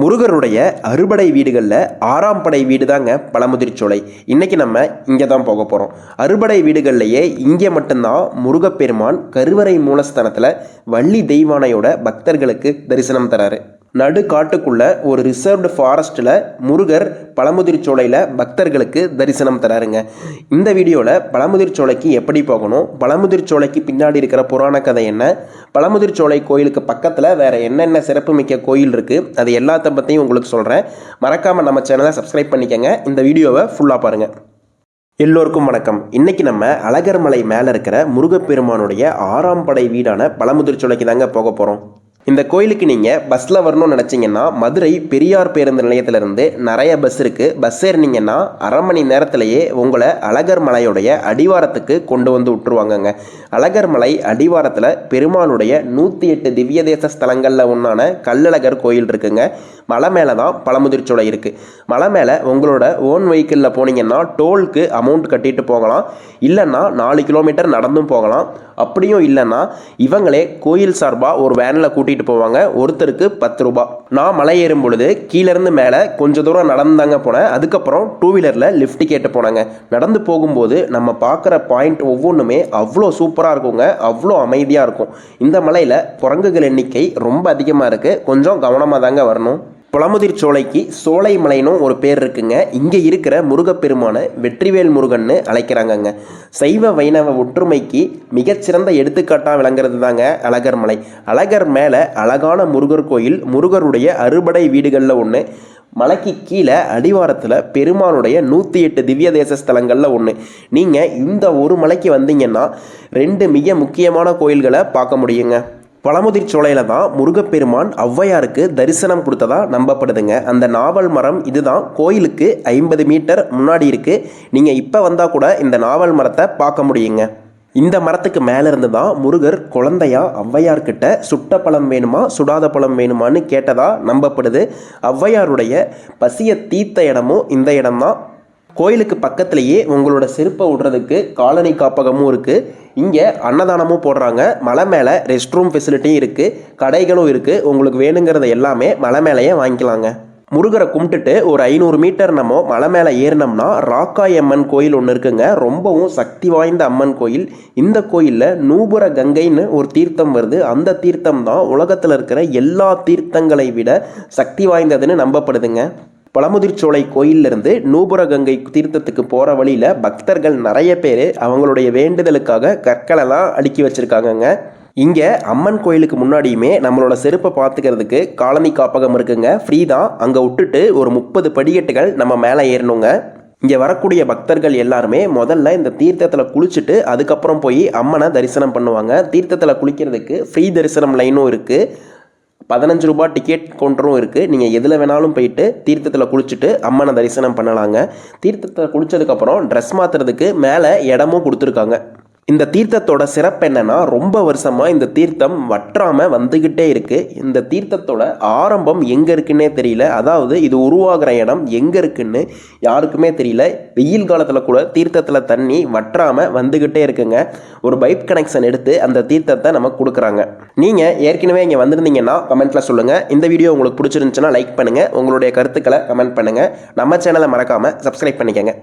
முருகருடைய அறுபடை வீடுகளில் 6ஆம் படை வீடு தாங்க பழமுதிர்ச்சோலை. இன்றைக்கி நம்ம இங்கே தான் போக போகிறோம். அறுபடை வீடுகள்லையே இங்கே மட்டும்தான் முருகப்பெருமான் கருவறை மூலஸ்தானத்தில் வள்ளி தெய்வானையோட பக்தர்களுக்கு தரிசனம் தராரு. நடு காட்டுக்குள்ள ஒரு ரிசர்வ்டு ஃபாரஸ்ட்டில் முருகர் பழமுதிர்ச்சோலையில் பக்தர்களுக்கு தரிசனம் தராருங்க. இந்த வீடியோவில் பழமுதிர்ச்சோலைக்கு எப்படி போகணும், பழமுதிர்ச்சோலைக்கு பின்னாடி இருக்கிற புராண கதை என்ன, பழமுதிர்ச்சோலை கோயிலுக்கு பக்கத்தில் வேறு என்னென்ன சிறப்புமிக்க கோயில் இருக்குது, அது எல்லாத்த பற்றியும் உங்களுக்கு சொல்கிறேன். மறக்காமல் நம்ம சேனலை சப்ஸ்கிரைப் பண்ணிக்கங்க. இந்த வீடியோவை ஃபுல்லாக பாருங்கள். எல்லோருக்கும் வணக்கம். இன்றைக்கி நம்ம அழகர் மலை மேலே இருக்கிற முருகப்பெருமானுடைய 6ஆம் படை வீடான பழமுதிர்ச்சோலைக்கு தாங்க போக போகிறோம். இந்த கோயிலுக்கு நீங்கள் பஸ்ஸில் வரணும்னு நினச்சிங்கன்னா மதுரை பெரியார் பேருந்து நிலையத்திலேருந்து நிறைய பஸ் இருக்குது. பஸ் ஏறினீங்கன்னா அரை மணி நேரத்திலேயே உங்களை அழகர் மலையுடைய அடிவாரத்துக்கு கொண்டு வந்து விட்டுருவாங்கங்க. அழகர் மலை அடிவாரத்தில் பெருமாளுடைய 108 திவ்ய தேச ஸ்தலங்களில் ஒன்றான கள்ளழகர் கோயில் இருக்குங்க. மலை மேலே தான் பழமுதிர்ச்சோலை இருக்குது. மலை மேலே உங்களோட ஓன் வெஹிக்கிளில் போனீங்கன்னா டோலுக்கு அமௌண்ட் கட்டிட்டு போகலாம். இல்லைன்னா 4 கிலோமீட்டர் நடந்தும் போகலாம். அப்படியும் இல்லைன்னா இவங்களே கோயில் சார்பாக ஒரு வேனில் கூட்டிகிட்டு போவாங்க. ஒருத்தருக்கு 10 ரூபா. நான் மலை ஏறும் பொழுது கீழேருந்து மேலே கொஞ்சம் தூரம் நடந்தாங்க போனேன். அதுக்கப்புறம் 2 வீலரில் லிஃப்ட் கேட்டு போனாங்க. நடந்து போகும்போது நம்ம பார்க்குற பாயிண்ட் ஒவ்வொன்றுமே அவ்வளோ சூப்பராக இருக்குங்க. அவ்வளோ அமைதியாக இருக்கும். இந்த மலையில் குரங்குகள் எண்ணிக்கை ரொம்ப அதிகமாக இருக்குது. கொஞ்சம் கவனமாக தாங்க வரணும். பழமுதிர்ச்சோலைக்கு சோலை மலைன்னு ஒரு பேர் இருக்குங்க. இங்கே இருக்கிற முருகப்பெருமான வெற்றிவேல் முருகன்னு அழைக்கிறாங்கங்க. சைவ வைணவ ஒற்றுமைக்கு மிகச்சிறந்த எடுத்துக்காட்டாக விளங்குறது தாங்க அழகர் மலை. அழகர் மேலே அழகான முருகர் கோயில், முருகருடைய அறுபடை வீடுகளில் ஒன்று. மலைக்கு கீழே அடிவாரத்தில் பெருமானுடைய 108 திவ்ய தேச ஸ்தலங்களில் ஒன்று. நீங்கள் இந்த ஒரு மலைக்கு வந்தீங்கன்னா 2 மிக முக்கியமான கோயில்களை பார்க்க முடியுங்க. பழமுதிர்ச்சோலையில் தான் முருகப்பெருமான் ஔவையாருக்கு தரிசனம் கொடுத்ததா நம்பப்படுதுங்க. அந்த நாவல் மரம் இதுதான் கோயிலுக்கு 50 மீட்டர் முன்னாடி இருக்குது. நீங்கள் இப்போ வந்தால் கூட இந்த நாவல் மரத்தை பார்க்க முடியுங்க. இந்த மரத்துக்கு மேலேருந்து தான் முருகர் குழந்தையா ஔவையார்கிட்ட சுட்ட பழம் வேணுமா சுடாத பழம் வேணுமான்னு கேட்டதா நம்பப்படுது. ஔவையாருடைய பசியை தீர்த்த இடமும் இந்த இடம்தான். கோயிலுக்கு பக்கத்துலேயே உங்களோட செருப்பை விடுறதுக்கு காலனி காப்பகமும் இருக்குது. இங்கே அன்னதானமும் போடுறாங்க. மலை மேலே ரெஸ்ட் ரூம் ஃபெசிலிட்டியும் இருக்குது. கடைகளும் இருக்குது. உங்களுக்கு வேணுங்கிறத எல்லாமே மலை மேலேயே வாங்கிக்கலாங்க. முருகரை கும்பிட்டுட்டு ஒரு 500 மீட்டர் நம்ம மலை மேலே ஏறினோம்னா ராக்காய் அம்மன் கோயில் ஒன்று இருக்குங்க. ரொம்பவும் சக்தி வாய்ந்த அம்மன் கோயில். இந்த கோயிலில் நூபுர கங்கைன்னு ஒரு தீர்த்தம் வருது. அந்த தீர்த்தம் தான் உலகத்தில் இருக்கிற எல்லா தீர்த்தங்களை விட சக்தி வாய்ந்ததுன்னு நம்பப்படுதுங்க. பழமுதிர்ச்சோலை கோயிலிருந்து நூபுர கங்கை தீர்த்தத்துக்கு போகிற வழியில் பக்தர்கள் நிறைய பேர் அவங்களுடைய வேண்டுதலுக்காக கற்களெல்லாம் அடுக்கி வச்சுருக்காங்கங்க. இங்கே அம்மன் கோயிலுக்கு முன்னாடியுமே நம்மளோட செருப்பை பார்த்துக்கிறதுக்கு காலனி காப்பகம் இருக்குங்க. ஃப்ரீ தான். அங்கே விட்டுட்டு ஒரு 30 படிக்கட்டுகள் நம்ம மேலே ஏறணுங்க. இங்கே வரக்கூடிய பக்தர்கள் எல்லாருமே முதல்ல இந்த தீர்த்தத்தில் குளிச்சுட்டு அதுக்கப்புறம் போய் அம்மனை தரிசனம் பண்ணுவாங்க. தீர்த்தத்தில் குளிக்கிறதுக்கு ஃப்ரீ தரிசனம் லைனும் இருக்குது. 15 ரூபா டிக்கெட் கவுண்டரும் இருக்குது. நீங்கள் எதில் வேணாலும் போயிட்டு தீர்த்தத்தில் குளிச்சுட்டு அம்மனை தரிசனம் பண்ணலாங்க. தீர்த்தத்தில் குளித்ததுக்கப்புறம் ட்ரெஸ் மாற்றுறதுக்கு மேலே இடமும் கொடுத்துருக்காங்க. இந்த தீர்த்தத்தோட சிறப்பு என்னென்னா ரொம்ப வருஷமாக இந்த தீர்த்தம் வற்றாமல் வந்துக்கிட்டே இருக்குது. இந்த தீர்த்தத்தோட ஆரம்பம் எங்கே இருக்குன்னே தெரியல. அதாவது இது உருவாகிற இடம் எங்கே இருக்குன்னு யாருக்குமே தெரியல. வெயில் காலத்தில் கூட தீர்த்தத்தில் தண்ணி வற்றாமல் வந்துக்கிட்டே இருக்குங்க. ஒரு பைப் கனெக்ஷன் எடுத்து அந்த தீர்த்தத்தை நமக்கு கொடுக்குறாங்க. நீங்கள் ஏற்கனவே இங்கே வந்திருந்தீங்கன்னா கமெண்ட்டில் சொல்லுங்கள். இந்த வீடியோ உங்களுக்கு பிடிச்சிருந்துச்சுன்னா லைக் பண்ணுங்கள். உங்களுடைய கருத்துக்களை கமெண்ட் பண்ணுங்கள். நம்ம சேனலை மறக்காமல் சப்ஸ்கிரைப் பண்ணிக்கங்க.